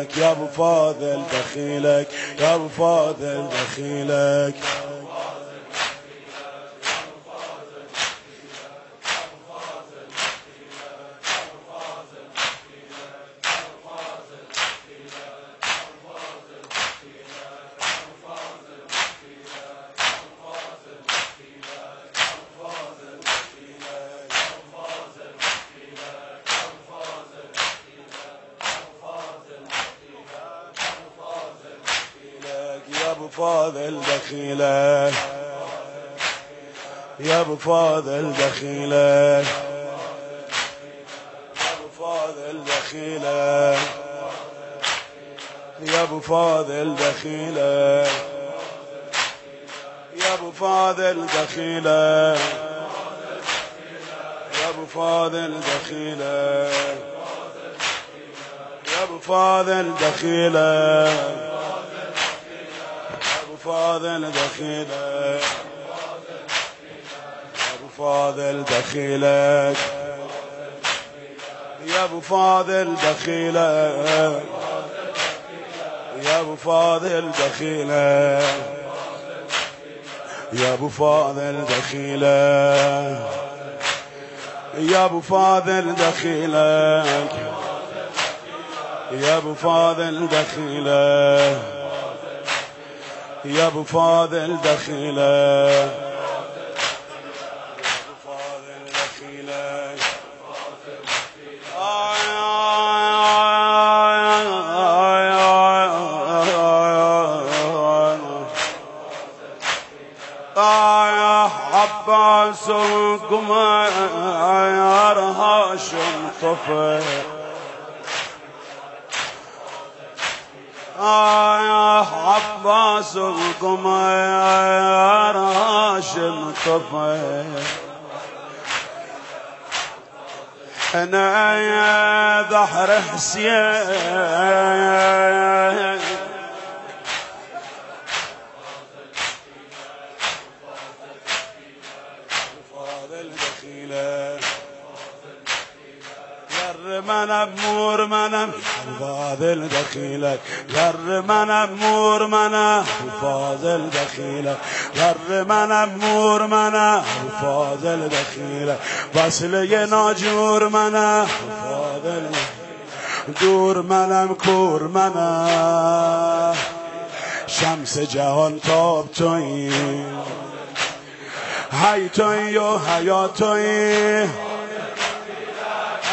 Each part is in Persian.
دخيلك يا ابو فاضل دخيلك يا ابو فاضل دخيلك يا ابو فاضل دخيلك يا ابو فاضل دخيلك يا ابو فاضل دخيلك يا ابو فاضل دخيلك يا ابو فاضل دخيلك يا ابو فاضل دخيلك يا ابو فاضل دخيلك فاضل دخيلك يا ابو فاضل دخيلك يا ابو فاضل دخيلك يا ابو فاضل دخيلك يا ابو فاضل دخيلك يا ابو فاضل دخيلك يا ابو فاضل دخيلك يا ابو فاضل دخيلك ابو فاضل دخيلك يا عباس القمر هاشم طفل يا عباس القمر هاشم طفل حنايا ظهر حسين فاضل دخيلك من امور من فاضل دخيلك غر من امور من فاضل دخيلك غر من امور من فاضل دخيلك وصله ناجور من فاضل دور منم کور من شمس جهان تاب تویی هی تویی و حیات تویی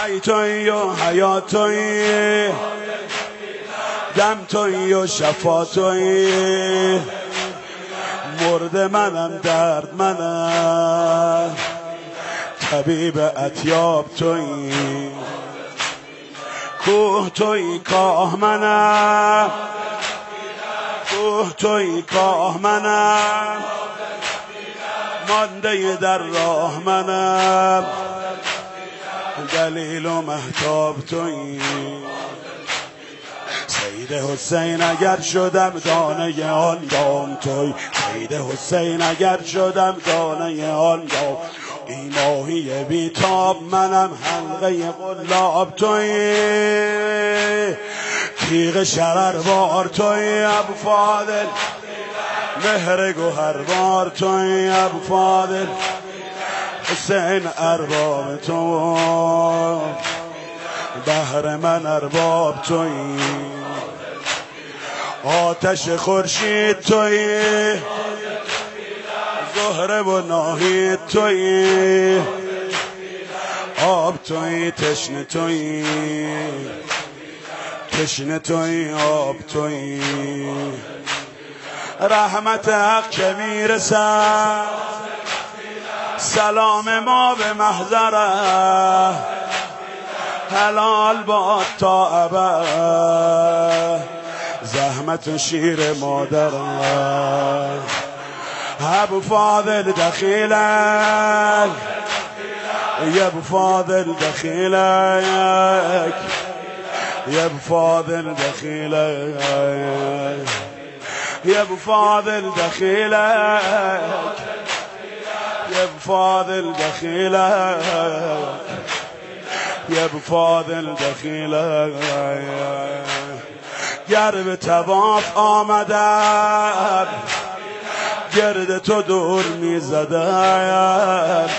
ای تویی و حیات تویی دم تویی و شفا تویی مرد منم درد منم طبیب اطیاب تویی کوه تویی کاه منم کوه تویی کاه منم مانده در راه منم دلیل و مهتاب تویی سید حسین اگر شدم دانه آن دام تویی سید حسین اگر شدم دانه آن دام این ماهی بیتاب منم حلقه قلاب تویی تیغ شرربار تویی ابو فاضل مهر گوهربار تویی ابو فاضل حسین ارباب تو بهر من ارباب تویی آتش خورشید تویی زهره و ناهید تویی آب تویی تشنه تویی تشنه تویی آب تویی رحمت حق که میرسد سلام ما به محضره حلال باد تا ابد زحمت شیر مادر ابو فاضل دخیلک یا ابو فاضل دخیلک یا ابو فاضل دخیلک یا ابو فاضل دخیلک يا ابو فاضل دخيلك يا ابو فاضل دخيلك گر به تواف آمدم گرد تو دور میزدم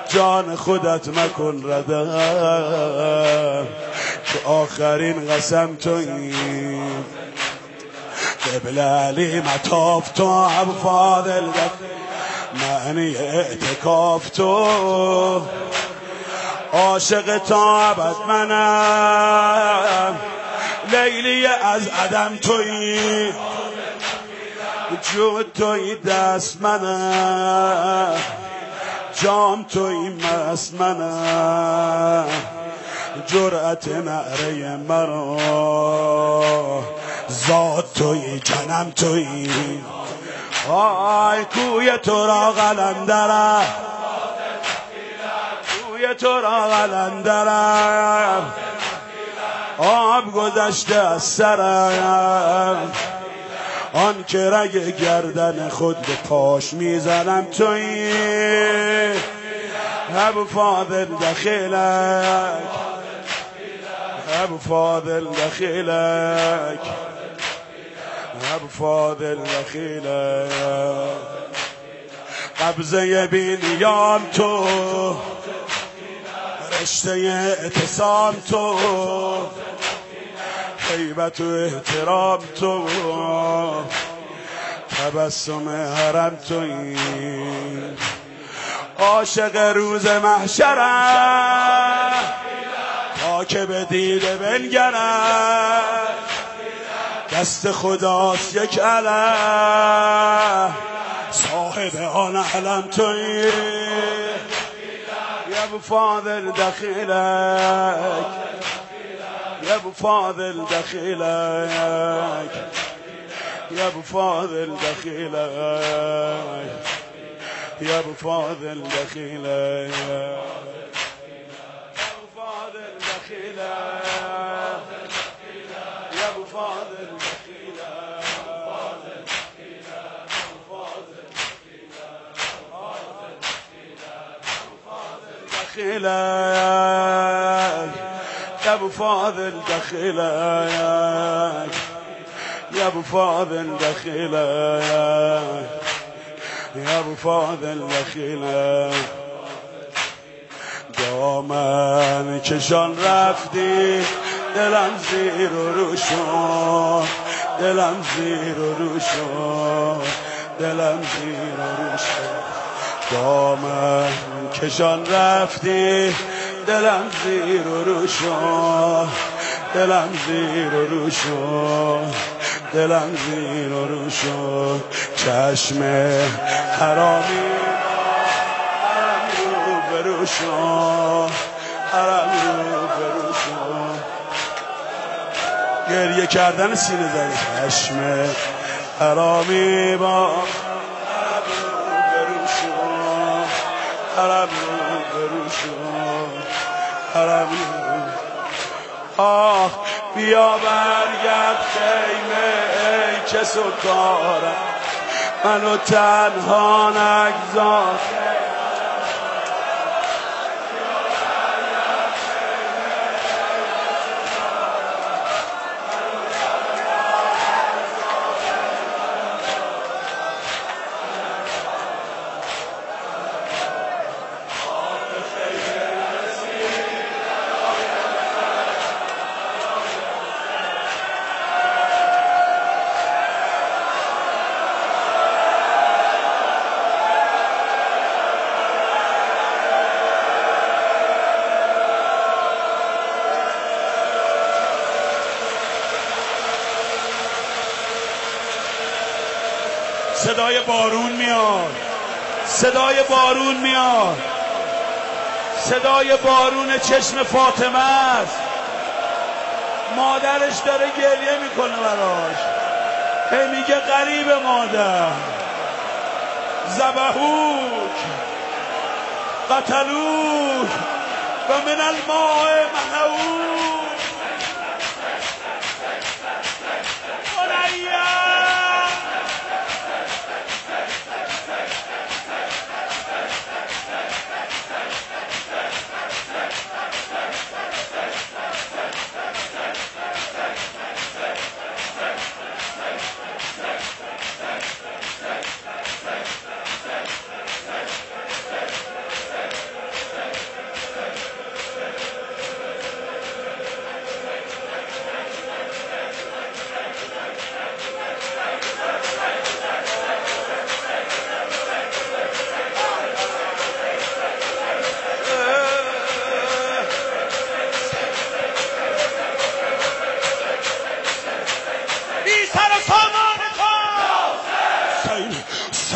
جان خودت مکن ردم که آخرین قسم تویی قبل علی مطاف تو ابوفاضل معنی اعتکاف تو عاشق تا ابد منم لیلی از عدم تویی جود تویی دست منم جام تویی مست منم جرأت نعره مرا ذات تویی جنم تویی آی کوی تو را قلندرم کوی تو را قلندرم آب گذشته از سرم آن که رگ گردن خود به پاش میزنم تویی ابوفاضل دخیلک ابوفاضل دخیلک ابوفاضل دخیلک قبضه بینیام تو رشته اعتصام تو هیبت و احترام تو تبسم حرم تویی عاشق روز محشرم تا که به دیده بنگرم دست خداست یک علم صاحب آن علم تویی یا ابوفاضل دخیلک یا ابوفاضل دخیلک یا ابوفاضل دخیلک یا ابوفاضل دخیلک ابوفاضل دخیلک یا ابوفاضل دخیلک یا ابوفاضل دخیلک یا ابوفاضل دخیلک یا ابوفاضل دخیلک دامن کشان رفتی دلم زیر و رو شد دلم زیر و رو شد دلم زیر و رو شد دامن کشان رفتی دلم زیر و رو شد دلم زیر و رو شد دلم زیر و رو شد چشم حرامی حرم رو برو شد حرم رو برو شد گریه کردن سینه زده چشم حرامی با حرم رو برو شد حرم رو آه بیا برگرد خیمه ای که ستارم منو تنها نگذار صدای بارون میاد صدای بارون میاد صدای بارون چشم فاطمه است مادرش داره گریه میکنه براش هی میگه غریب مادر ذبحوک قتلوک و من الماء منعوک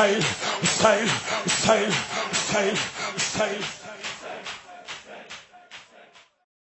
Hussein, Hussein, Hussein, Hussein, Hussein.